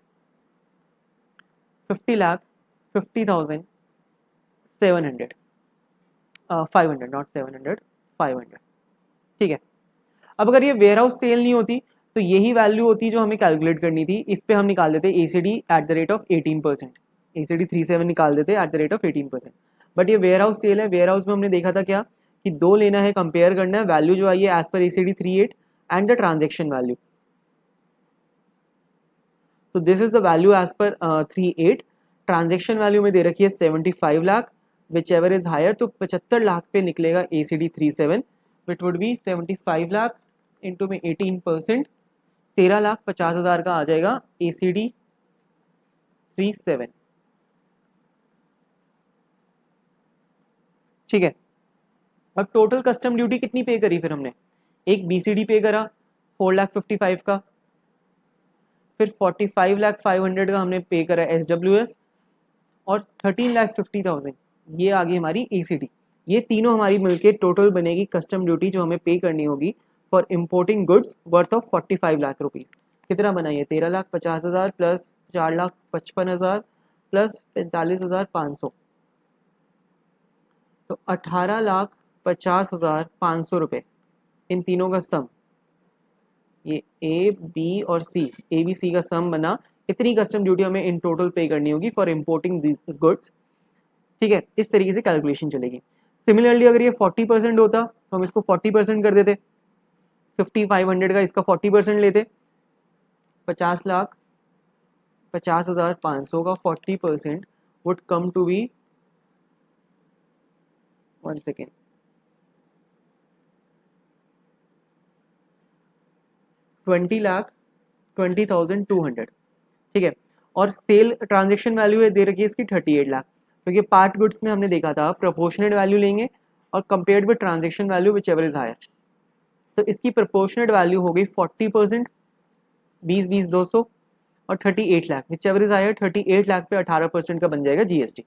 50,50,700, 500 नॉट 700, 500। ठीक है, अब अगर ये वेयर हाउस सेल नहीं होती तो यही वैल्यू होती जो हमें कैलकुलेट करनी थी, इस पे हम निकाल देते ACD at the rate of 18%, ACD 37 निकाल देते at the rate of 18%। But ये वेयर हाउस सेल है, वेयर हाउस में हमने देखा था क्या कि दो लेना है, कंपेयर करना है, वैल्यू जो आई है as per ACD 38 and the transaction value. तो this is the value as per 38, transaction value में दे रखी है 75 lakh, which ever is higher, higher 75 lakh पे निकलेगा ACD 37, which would be 75 lakh into में 18%, 13,50,000 का आ जाएगा ACD 37। ठीक है, अब टोटल कस्टम ड्यूटी कितनी पे करी फिर हमने, एक BCD पे करा 4,55,000 का, फिर 45,500,000 का हमने पे करा SWS, और 13,50,000 ये आ गई हमारी ACD। ये तीनों हमारी मिलके टोटल बनेगी कस्टम ड्यूटी जो हमें पे करनी होगी for importing goods worth of 45 lakh rupees. कितना बना ये, 13,50,000 प्लस 4,55,000 प्लस 45,500, तो 18,50,500 रुपये इन तीनों का सम, ये ABC का सम बना, इतनी कस्टम ड्यूटी हमें इन टोटल पे करनी होगी फॉर इम्पोर्टिंग दिस गुड्स। ठीक है, इस तरीके से कैलकुलेशन चलेगी। सिमिलरली अगर ये 40% होता तो हम इसको 40% कर देते, 50,500 का इसका 40% लेते, 50,50,500 का 40% would come to be, 1 second, 20,20,200। ठीक है, और सेल ट्रांजेक्शन वैल्यू है दे रखी है इसकी 38 लाख, क्योंकि पार्ट गुड्स में हमने देखा था प्रोपोर्शनेट वैल्यू लेंगे और compared with transaction value which ever is higher, तो इसकी प्रोपोर्शनेट वैल्यू हो गई 40%, 20,20,200, और 38 lakh which ever is higher, 38 lakh पे 18% का बन जाएगा GST।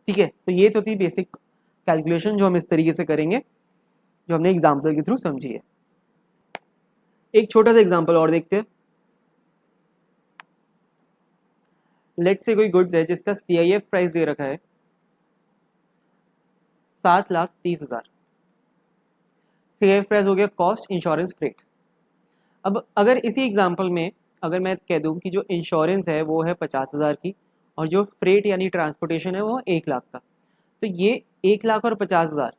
ठीक है, तो ये तो थी बेसिक कैलकुलेशन जो हम इस तरीके से करेंगे, जो हमने एग्जाम्पल के थ्रू समझी है। एक छोटा सा एग्जाम्पल और देखते हैं। लेट से कोई गुड्स है जिसका CIF प्राइस दे रखा है 7,30,000। CIF प्राइस हो गया कॉस्ट इंश्योरेंस फ्रेट। अब अगर इसी एग्जांपल में अगर मैं कह दूं कि जो इंश्योरेंस है वो है 50,000 की और जो फ्रेट यानी ट्रांसपोर्टेशन है वो 1,00,000 का, तो ये 1,00,000 और 50,000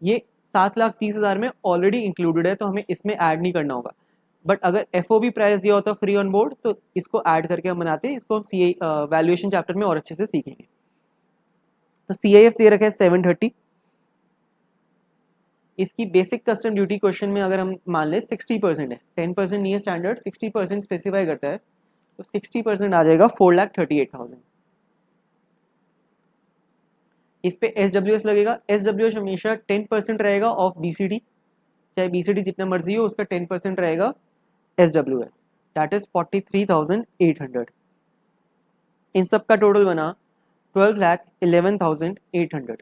ये 7,30,000 में ऑलरेडी इंक्लूडेड है, तो हमें इसमें ऐड नहीं करना होगा। बट अगर FOB प्राइस दिया होता फ्री ऑन बोर्ड तो इसको ऐड करके हम बनाते हैं, इसको हम वैल्यूएशन चैप्टर में और अच्छे से सीखेंगे। तो CIF दे रखा है 730। इसकी बेसिक कस्टम ड्यूटी क्वेश्चन में अगर हम मान लें 60% है, 10% नहीं है स्टैंडर्ड, 60% स्पेसिफाई करता है, तो 60% आ जाएगा 4,38,000। इस पे SWS लगेगा। SWS हमेशा 10% रहेगा ऑफ BCD, चाहे BCD जितना मर्जी हो उसका 10% रहेगा SWS, दैट इज 43,800। इन सब का टोटल बना 12,11,800।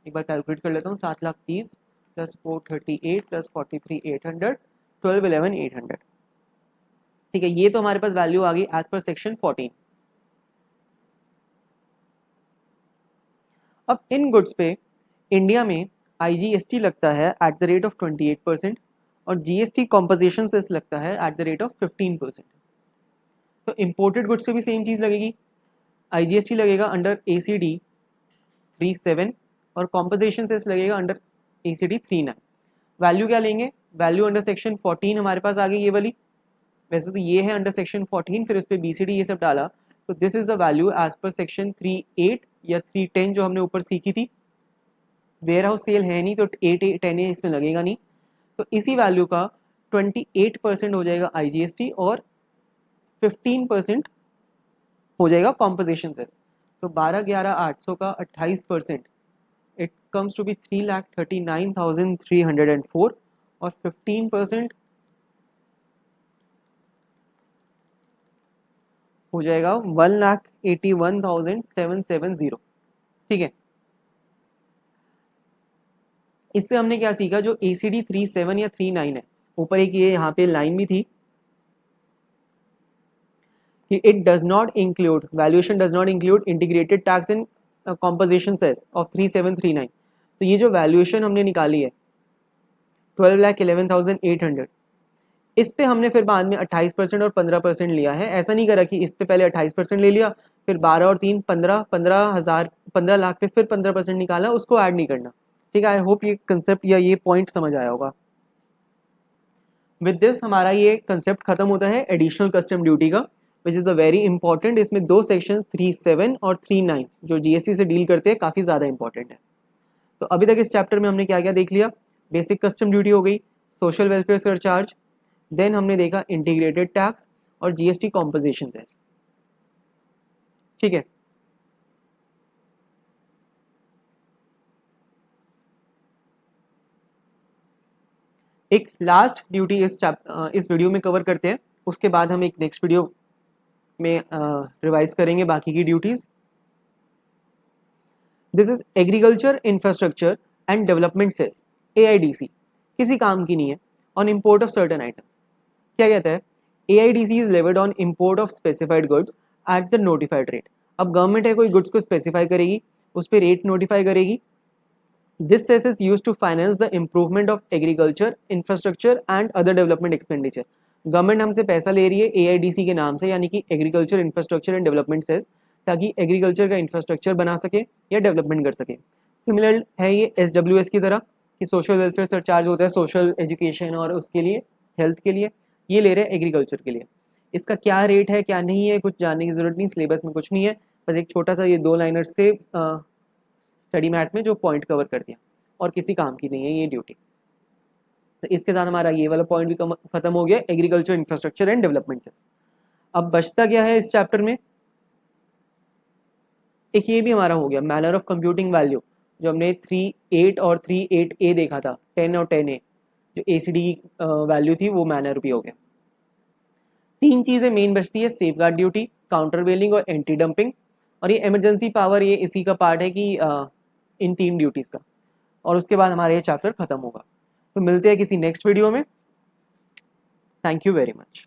एक बार कैलकुलेट कर लेता हूँ, 7,30,000 प्लस 438 प्लस 43,800, 12,11,800। ठीक है, ये तो हमारे पास वैल्यू आ गई एज पर सेक्शन 14। अब इन गुड्स पे इंडिया में IGST लगता है एट द रेट ऑफ 28% और GST कॉम्पोजिशन सेस लगता है एट द रेट ऑफ 15%। तो इम्पोर्टेड गुड्स पे भी सेम चीज़ लगेगी, IGST लगेगा अंडर ACD 37 और कॉम्पोजिशन सेस लगेगा अंडर ACD 39। वैल्यू क्या लेंगे, वैल्यू अंडर सेक्शन 14 हमारे पास आ गई ये वाली, वैसे तो ये है अंडर सेक्शन 14, फिर उस पर BCD ये सब डाला, तो this is the value as पर सेक्शन 38 या 310 जो हमने ऊपर सीखी थी। वेयर हाउस सेल है नहीं तो 810 इसमें लगेगा नहीं, तो इसी वैल्यू का 28% हो जाएगा IGST और 15% हो जाएगा कॉम्पोजिशन सेस। तो 12,11,800 का 28%, इट कम्स टू बी 3,39,304 और 15% हो जाएगा 1,81,770। ठीक है, इससे हमने क्या सीखा, जो ACD 37 या 39 है, ऊपर एक ये यहाँ पे लाइन भी थी कि it does not include, valuation does not include integrated tax in composition cess of 3739। तो ये जो वैल्यूएशन हमने निकाली है 12,11,800, इस पे हमने फिर बाद में 28% और 15% लिया है। ऐसा नहीं करा कि इस पे पहले 28% ले लिया फिर 12 और 3 15,000 15 लाख पे फिर 15% निकाला, उसको ऐड नहीं करना। ठीक है, आई होप ये कंसेप्ट या ये पॉइंट समझ आया होगा। विद दिस हमारा ये कंसेप्ट खत्म होता है एडिशनल कस्टम ड्यूटी का, which is the very important. इसमें दो सेक्शन 37 और 39 जो GST से डील करते हैं काफ़ी ज़्यादा इंपॉर्टेंट है। तो अभी तक इस चैप्टर में हमने क्या क्या देख लिया, बेसिक कस्टम ड्यूटी हो गई, सोशल वेलफेयर सरचार्ज, देन हमने देखा इंटीग्रेटेड टैक्स और GST कॉम्पोजिशन सेस। ठीक है, एक लास्ट ड्यूटी इस वीडियो में कवर करते हैं, उसके बाद हम एक नेक्स्ट वीडियो में रिवाइज करेंगे बाकी की duties. This is agriculture infrastructure and development cess, AIDC, किसी काम की नहीं है, on import of certain items. क्या कहता है, AIDC is levied on import of specified goods at the notified rate. अब गवर्नमेंट है कोई गुड्स को स्पेसिफाई करेगी, उस पर रेट नोटिफाई करेगी। This cess is used to finance the improvement of agriculture infrastructure and other development expenditure. Government हमसे पैसा ले रही है AIDC के नाम से, यानी कि agriculture infrastructure and development cess, ताकि एग्रीकल्चर का इंफ्रास्ट्रक्चर बना सके या डेवलपमेंट कर सके। सिमिलर है ये SWS की तरह कि सोशल वेलफेयर सरचार्ज होता है सोशल एजुकेशन और उसके लिए हेल्थ के लिए, ये ले रहे हैं एग्रीकल्चर के लिए। इसका क्या रेट है क्या नहीं है कुछ जानने की जरूरत नहीं, सिलेबस में कुछ नहीं है, बस एक छोटा सा ये 2 लाइनर से स्टडी मैथ में जो पॉइंट कवर कर दिया, और किसी काम की नहीं है ये ड्यूटी। तो इसके साथ हमारा ये वाला पॉइंट भी खत्म हो गया, agriculture infrastructure and development cess. अब बचता क्या है इस चैप्टर में, एक ये भी हमारा हो गया मैनर ऑफ कंप्यूटिंग वैल्यू, जो हमने 3.8 और 3.8A देखा था, 10 और 10A, जो ACD की वैल्यू थी वो मैनर भी हो गया। 3 चीज़ें मेन बचती है, सेफ गार्ड ड्यूटी, काउंटर वेलिंग और एंटी डंपिंग, और ये इमरजेंसी पावर ये इसी का पार्ट है कि इन 3 ड्यूटीज़ का, और उसके बाद हमारा ये चैप्टर खत्म होगा। तो मिलते हैं किसी नेक्स्ट वीडियो में, थैंक यू वेरी मच।